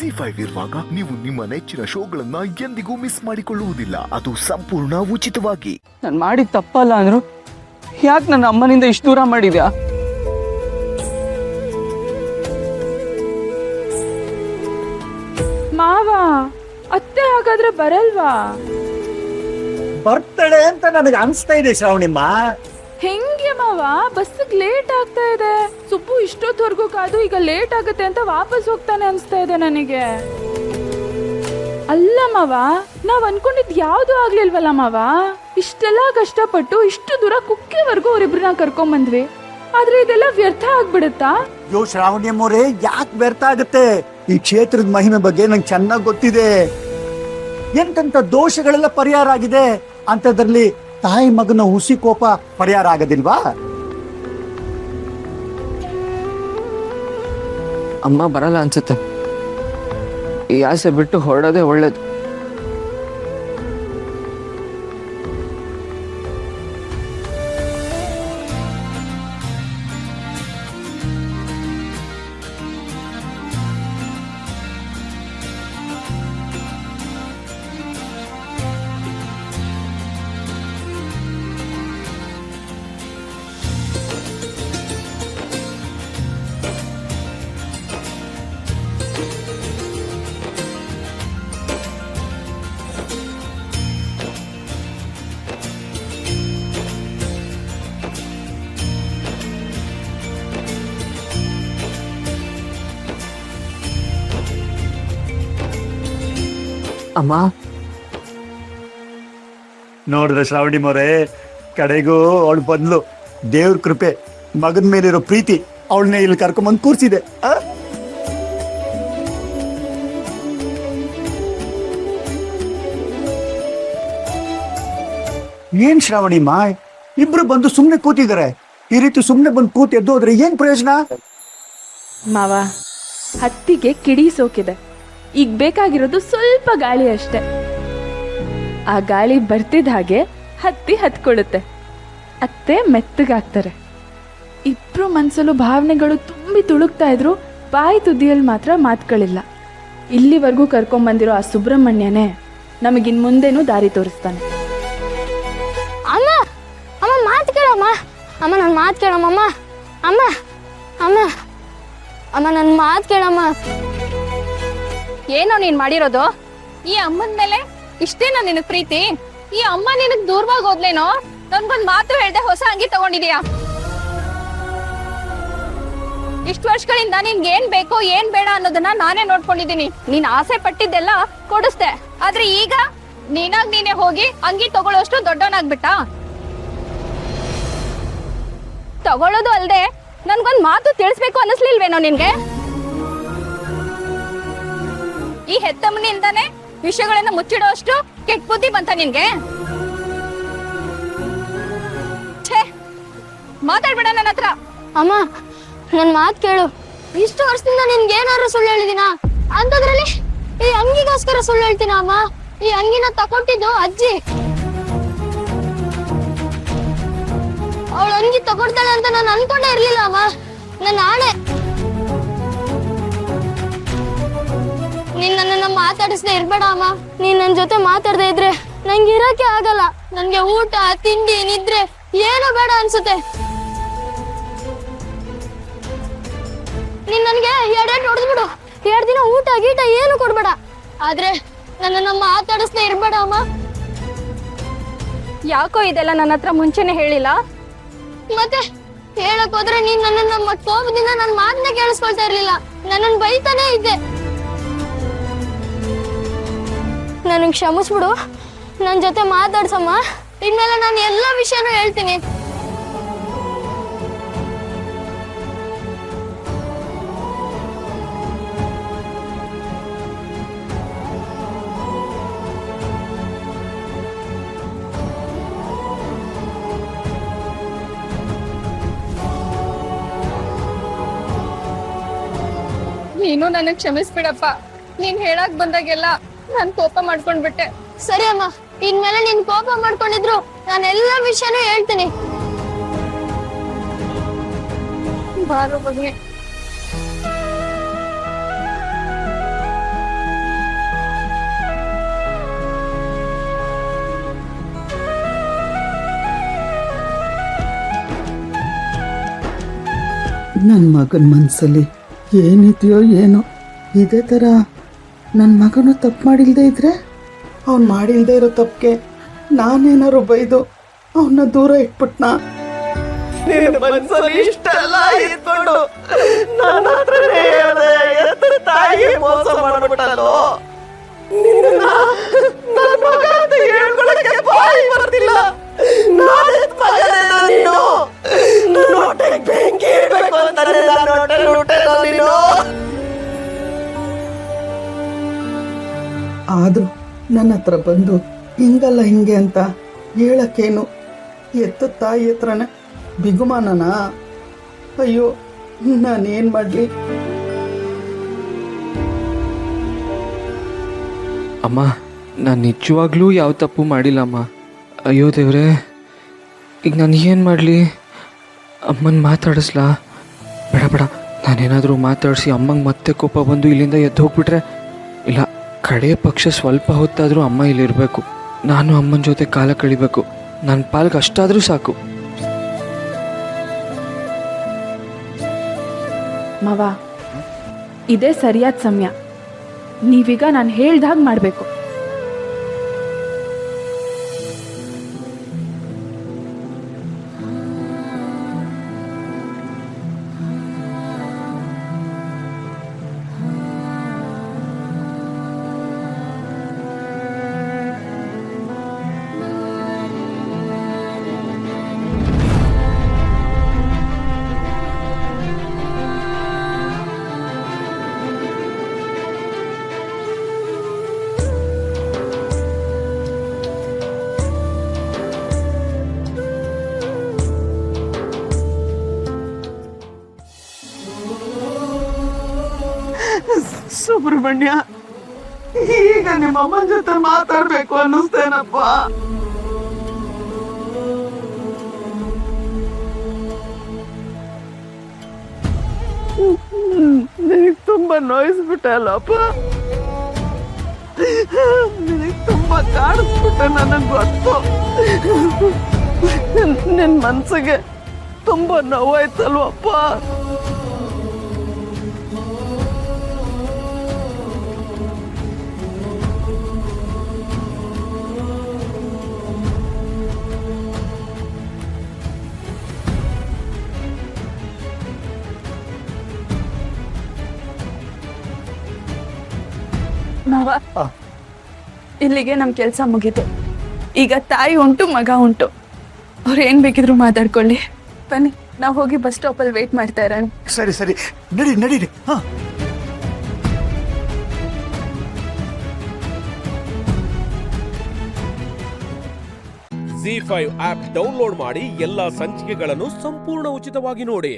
ಜಿ5 ಇರುವಾಗ ನೀವು ನಿಮ್ಮ ನೆಚ್ಚಿನ ಶೋಗಳನ್ನ ಎಂದಿಗೂ ಮಿಸ್ ಮಾಡಿಕೊಳ್ಳುವುದಿಲ್ಲ. ಅದು ಸಂಪೂರ್ಣ ಉಚಿತವಾಗಿ. ನಾನು ಮಾಡಿದ ತಪ್ಪಲ್ಲ ಅಂದ್ರು ಯಾಕೆ ನನ್ನ ಅಮ್ಮನಿಂದ ಇಷ್ಟು ದೂರ ಮಾಡಿದ್ಯಾ? ಮಾವ, ಅತ್ತೆ ಹಾಗಾದ್ರೆ ಬರಲ್ವಾ? ಬರ್ತಾಳೆ ಅಂತ ನನಗೆ ಅನ್ಸ್ತಾ ಇದೆ ಶ್ರಾವಣಿಮ್ಮ. ಹೆಂಗೆ ಮಾವ, ಬಸ್ಸಿಗೆ ಲೇಟ್ ಆಗ್ತಾ ಇದೆ. ಸುಬ್ಬು ಇಷ್ಟೊತ್ತವರೆಗೂ ಕಾದು ಈಗ ಲೇಟ್ ಆಗುತ್ತೆ ಅಂತ ವಾಪಸ್ ಹೋಗ್ತಾನೆ ಅನ್ಸ್ತಾ ಇದೆ ನನಗೆ. ಅಲ್ಲ ಮಾವ, ನಾವ್ ಅನ್ಕೊಂಡಿದ್ ಯಾವ್ದು ಆಗ್ಲಿಲ್ವಲ್ಲ ಮಾವ. ಇಷ್ಟೆಲ್ಲಾ ಕಷ್ಟಪಟ್ಟು ಇಷ್ಟು ದೂರ ಕುಕ್ಕೆವರೆಗೂ ಅವರಿಬ್ರನ್ನ ಕರ್ಕೊಂಡ್ ಬಂದ್ವಿ, ಆದ್ರೆ ಇದೆಲ್ಲ ವ್ಯರ್ಥ ಆಗ್ಬಿಡುತ್ತಾ? ಯೋ ಶ್ರಾವಣಿಯಮ್ಮವ್ರೆ, ಯಾಕೆ ವ್ಯರ್ಥ ಆಗುತ್ತೆ? ಈ ಕ್ಷೇತ್ರದ ಮಹಿಮೆ ಬಗ್ಗೆ ನಂಗೆ ಚೆನ್ನಾಗಿ ಗೊತ್ತಿದೆ. ಎಂತೆಂತ ದೋಷಗಳೆಲ್ಲ ಪರಿಹಾರ ಆಗಿದೆ. ಅಂತದ್ರಲ್ಲಿ ತಾಯಿ ಮಗನ ಹುಸಿ ಕೋಪ ಪರಿಹಾರ ಆಗೋದಿಲ್ವಾ? ಅಮ್ಮ ಬರಲ್ಲ ಅನ್ಸುತ್ತೆ. ಈ ಆಸೆ ಬಿಟ್ಟು ಹೊರಡೋದೇ ಒಳ್ಳೇದು. ಅಮ್ಮ ನೋಡಿದ್ರೆ ಶ್ರಾವಣಿಮೋರೆ, ಕಡೆಗೂ ಅವಳು ಬದ್ಲು ದೇವ್ರ ಕೃಪೆ, ಮಗನ ಮೇಲಿರೋ ಪ್ರೀತಿ ಅವಳನ್ನೇ ಇಲ್ಲಿ ಕರ್ಕೊಂಬಂದು ಕೂರ್ಸಿದೆ. ಏನ್ ಶ್ರಾವಣಿಮ್ಮ, ಇಬ್ರು ಬಂದು ಸುಮ್ನೆ ಕೂತಿದ್ದಾರೆ. ಈ ರೀತಿ ಸುಮ್ನೆ ಬಂದು ಕೂತ್ ಎದ್ದು ಹೋದ್ರೆ ಏನ್ ಪ್ರಯೋಜನ? ಮಾವ, ಹತ್ತಿಗೆ ಕಿಡಿ ಸೋಕಿದೆ. ಈಗ ಬೇಕಾಗಿರೋದು ಸ್ವಲ್ಪ ಗಾಳಿ ಅಷ್ಟೆ. ಆ ಗಾಳಿ ಬರ್ತಿದ್ದ ಹಾಗೆ ಹತ್ತಿ ಹತ್ಕೊಳ್ಳುತ್ತೆ, ಅತ್ತೆ ಮೆತ್ತಗಾಗ್ತಾರೆ. ಇಬ್ರು ಮನ್ಸಲ್ಲೂ ಭಾವನೆಗಳು ತುಂಬಿ ತುಳುಕ್ತಾ ಇದ್ರು, ಬಾಯಿ ತುದಿಯಲ್ಲಿ ಮಾತ್ರ ಮಾತುಗಳಿಲ್ಲ. ಇಲ್ಲಿವರೆಗೂ ಕರ್ಕೊಂಬಂದಿರೋ ಆ ಸುಬ್ರಹ್ಮಣ್ಯನೇ ನಮಗಿನ್ ಮುಂದೆನೂ ದಾರಿ ತೋರಿಸ್ತಾನೆ. ಅಮ್ಮ ಅಮ್ಮ ಮಾತು ಕೇಳಮ್ಮ. ಅಮ್ಮ ನನ್ನ ಮಾತು ಕೇಳಮ್ಮ. ಅಮ್ಮ ಅಮ್ಮ ಅಮ್ಮ ನನ್ನ ಮಾತು ಕೇಳಮ್ಮ. ಏನೋ ನೀನ್ ಮಾಡಿರೋದು? ಈ ಅಮ್ಮನ ಮೇಲೆ ಇಷ್ಟೇನೋ ನಿನಗ್ ಪ್ರೀತಿ? ಈ ಅಮ್ಮ ನಿನಗ್ ದೂರವಾಗಿ ಹೋದ್ಲೇನೋ? ನನ್ಗೊಂದ್ ಮಾತು ಹೇಳ್ದೆ ಹೊಸ ಅಂಗಿ ತಗೊಂಡಿದೀಯಾ? ಇಷ್ಟು ವರ್ಷಗಳಿಂದ ನಿನ್ಗೆ ಏನ್ ಬೇಕೋ ಏನ್ ಬೇಡ ಅನ್ನೋದನ್ನ ನಾನೇ ನೋಡ್ಕೊಂಡಿದೀನಿ. ನೀನ್ ಆಸೆ ಪಟ್ಟಿದ್ದೆಲ್ಲ ಕೊಡಿಸ್ದೆ, ಆದ್ರೆ ಈಗ ನೀನಾಗ್ ನೀನೇ ಹೋಗಿ ಅಂಗಿ ತಗೊಳ್ಳೋಷ್ಟು ದೊಡ್ಡವನಾಗ್ಬಿಟ್ಟ. ತಗೊಳ್ಳೋದು ಅಲ್ದೆ ನನ್ಗೊಂದ್ ಮಾತು ತಿಳಿಸ್ಬೇಕು ಅನ್ನಿಸ್ಲಿಲ್ವೇನೋ ನಿನ್ಗೆ? ಈ ಹೆತ್ತಮ್ಮನಿಂದಾನೆ ವಿಷಯಗಳನ್ನ ಮುಚ್ಚಿಡೋಷ್ಟು ಕೆಟ್ಟ ಬುದ್ಧಿ ಬಂತ ನಿನ್ಗೆ? ಛೇ, ಮಾತಾಡ್ಬೇಡ ನನ್ನ ಹತ್ರ. ಅಮ್ಮ ನನ್ನ ಮಾತು ಕೇಳು. ಇಷ್ಟು ವರ್ಷದಿಂದ ನಿನ್ಗೆ ಏನಾದ್ರು ಸುಳ್ಳು ಹೇಳಿದಿನ? ಅಂತದ್ರಲ್ಲಿ ಈ ಅಂಗಿಗೋಸ್ಕರ ಸುಳ್ಳು ಹೇಳ್ತೀನ ಅಮ್ಮ? ಈ ಅಂಗಿನ ತಕೊಟ್ಟಿದ್ದು ಅಜ್ಜಿ. ಅವಳು ಅಂಗಿ ತಗೊಡ್ತಾಳೆ ಅಂತ ನಾನು ಅನ್ಕೊಂಡೇ ಇರ್ಲಿಲ್ಲ ಅಮ್ಮ. ನನ್ನ ಆಣೆ. ನೀನ್ ನನ್ನನ್ನ ಮಾತಾಡಿಸ್ದೆ ಇರ್ಬೇಡ ಅಮ್ಮ. ನೀನ್ ನನ್ ಜೊತೆ ಮಾತಾಡದೆ ಇದ್ರೆ ನಂಗೆ ಇರಕ್ಕೆ ಆಗಲ್ಲ. ನನ್ಗೆ ಊಟ, ತಿಂಡಿ, ನಿದ್ರೆ ಏನು ಬೇಡ ಅನ್ಸುತ್ತೆ. ನೀನ್ ನನ್ಗೆ ಎರಡೆರಡು ಹೊಡೆದ್ಬಿಡು. 2 ದಿನ ಊಟ ಗೀಟ ಏನು ಕೊಡ್ಬೇಡ. ಆದ್ರೆ ನನ್ನನ್ನ ಮಾತಾಡಿಸ್ದೆ ಇರ್ಬೇಡ ಅಮ್ಮ. ಯಾಕೋ ಇದೆಲ್ಲ ನನ್ನ ಹತ್ರ ಮುಂಚೆನೆ ಹೇಳಿಲ್ಲ? ಮತ್ತೆ ಹೇಳಕ್ ಹೋದ್ರೆ ನೀನ್ ನನ್ನನ್ನ ಕೋಪದಿಂದ ನನ್ ಮಾತನ್ನ ಕೇಳಿಸ್ಕೊಳ್ತಾ ಇರ್ಲಿಲ್ಲ. ನನ್ನನ್ ಬೈತಾನೆ ಇದ್ದೆ. ನನಗ್ ಕ್ಷಮಿಸ್ಬಿಡು. ನನ್ ಜೊತೆ ಮಾತಾಡ್ಸಮ್ಮ. ಇನ್ಮೇಲೆ ನಾನು ಎಲ್ಲ ವಿಷಯನೂ ಹೇಳ್ತೀನಿ. ನೀನು ನನಗ್ ಕ್ಷಮಿಸ್ಬಿಡಪ್ಪ. ನೀನ್ ಹೇಳಕ್ ಬಂದಾಗೆಲ್ಲ ನಾನ್ ಕೋಪ ಮಾಡ್ಕೊಂಡ್ಬಿಟ್ಟೆ. ಸರಿ ಅಮ್ಮ, ಇನ್ಮೇಲೆ ನೀನ್ ಕೋಪ ಮಾಡ್ಕೊಂಡಿದ್ರು ನಾನು ಎಲ್ಲ ವಿಷಯನೂ ಹೇಳ್ತೀನಿ. ಬಾರೋ ಬಗ್ಗೆ. ನನ್ನ ಮಗನ ಮನಸ್ಸಲ್ಲಿ ಏನಿದೆಯೋ ಏನೋ. ಇದೇ ಥರ ನನ್ನ ಮಗನು ತಪ್ಪು ಮಾಡಿಲ್ಲದೆ ಇದ್ರೆ, ಅವ್ನು ಮಾಡಿಲ್ಲದೆ ಇರೋ ತಪ್ಪಿಗೆ ನಾನೇನಾರು ಬೈದು ಅವನ್ನ ದೂರ ಇಟ್ಬಿಟ್ನಾ? ಮನಸ್ಸಲ್ಲಿ ಇಷ್ಟೆಲ್ಲ ಇಟ್ಕೊಂಡು ನನ್ನ ಹತ್ರನೇ ಹೇಳ್ದೆ, ಎತ್ತ ತಾಯಿ ಮೋಸ ಮಾಡ್ಬಿಟ್ಟಲ್ಲೋ. ನನ್ನ ಮಗ ಅಂತ ಹೇಳ್ಕೊಳಕ್ಕೆ ಬಾಯಿ ಬರ್ತಿಲ್ಲ. ನಾನೇ ಮಗನೇನೋ ನೀನು. ನನ್ನ ಹೊಟ್ಟೆಗೆ ಬೆಂಕಿ ಇಡ್ಬೇಕು ಅಂತಾನೆ ನನ್ನ ಹೊಟ್ಟೆಲಿ ಹುಟ್ಟೆನೋ ನೀನು. ಆದ್ರೂ ನನ್ನ ಹತ್ರ ಬಂದು ಹಿಂಗಲ್ಲ ಹಿಂಗೆ ಅಂತ ಹೇಳಕ್ಕೇನು, ಎತ್ತ ತಾಯಿ ಹತ್ರನೇ ಬಿಗುಮಾನನಾ? ಅಯ್ಯೋ, ನಾನೇನು ಮಾಡಲಿ? ಅಮ್ಮ, ನಾನು ನಿಜವಾಗ್ಲೂ ಯಾವ ತಪ್ಪು ಮಾಡಿಲ್ಲ ಅಮ್ಮ. ಅಯ್ಯೋ ದೇವ್ರೆ, ಈಗ ನಾನು ಏನು ಮಾಡಲಿ? ಅಮ್ಮನ ಮಾತಾಡಿಸ್ಲಾ? ಬೇಡ ಬೇಡ, ನಾನೇನಾದರೂ ಮಾತಾಡಿಸಿ ಅಮ್ಮಂಗೆ ಮತ್ತೆ ಕೋಪ ಬಂದು ಇಲ್ಲಿಂದ ಎದ್ದು ಹೋಗ್ಬಿಟ್ರೆ, ಇಲ್ಲ, ಕಡೆ ಪಕ್ಷ ಸ್ವಲ್ಪ ಹೊತ್ತಾದರೂ ಅಮ್ಮ ಇಲ್ಲಿರಬೇಕು. ನಾನು ಅಮ್ಮನ ಜೊತೆ ಕಾಲ ಕಳಿಬೇಕು. ನನ್ನ ಪಾಲ್ಗೆ ಅಷ್ಟಾದರೂ ಸಾಕು. ಮಾವ, ಇದೇ ಸರಿಯಾದ ಸಮಯ. ನೀವೀಗ ನಾನು ಹೇಳ್ದಾಗ ಮಾಡಬೇಕು. ಸುಬ್ರಹ್ಮಣ್ಯ, ಈಗ ನಿಮ್ಮ ಅಮ್ಮನ ಜೊತೆ ಮಾತಾಡ್ಬೇಕು ಅನ್ನಿಸ್ತೇನಪ್ಪ. ನಿನಗೆ ತುಂಬಾ ನೋಯಿಸ್ಬಿಟ್ಟೆ ಅಲ್ಲಪ್ಪ. ನಿನಗೆ ತುಂಬಾ ಕಾಡಿಸ್ಬಿಟ್ಟೆ, ನನಗೆ ಗೊತ್ತು. ನಿನ್ನ ಮನ್ಸಿಗೆ ತುಂಬಾ ನೋವಾಯ್ತಲ್ವಪ್ಪ. ಮಾವ, ಇಲ್ಲಿಗೆ ನಮ್ಮ ಕೆಲಸ ಮುಗೀತು. ಈಗ ತಾಯಿ ಉಂಟು, ಮಗ ಉಂಟು. ಅವ್ರು ಏನು ಬೇಕಿದ್ರು ಮಾತಾಡ್ಕೊಳ್ಳಿ. ಬನ್ನಿ, ನಾವು ಹೋಗಿ ಬಸ್ ಸ್ಟಾಪಲ್ಲಿ ವೇಟ್ ಮಾಡ್ತಾ ಇರೋಣ. ಸರಿ ಸರಿ, ನಡೀರಿ. ಹಾ, ZEE5 ಆಪ್ ಡೌನ್ಲೋಡ್ ಮಾಡಿ ಎಲ್ಲಾ ಸಂಚಿಕೆಗಳನ್ನು ಸಂಪೂರ್ಣ ಉಚಿತವಾಗಿ ನೋಡಿ.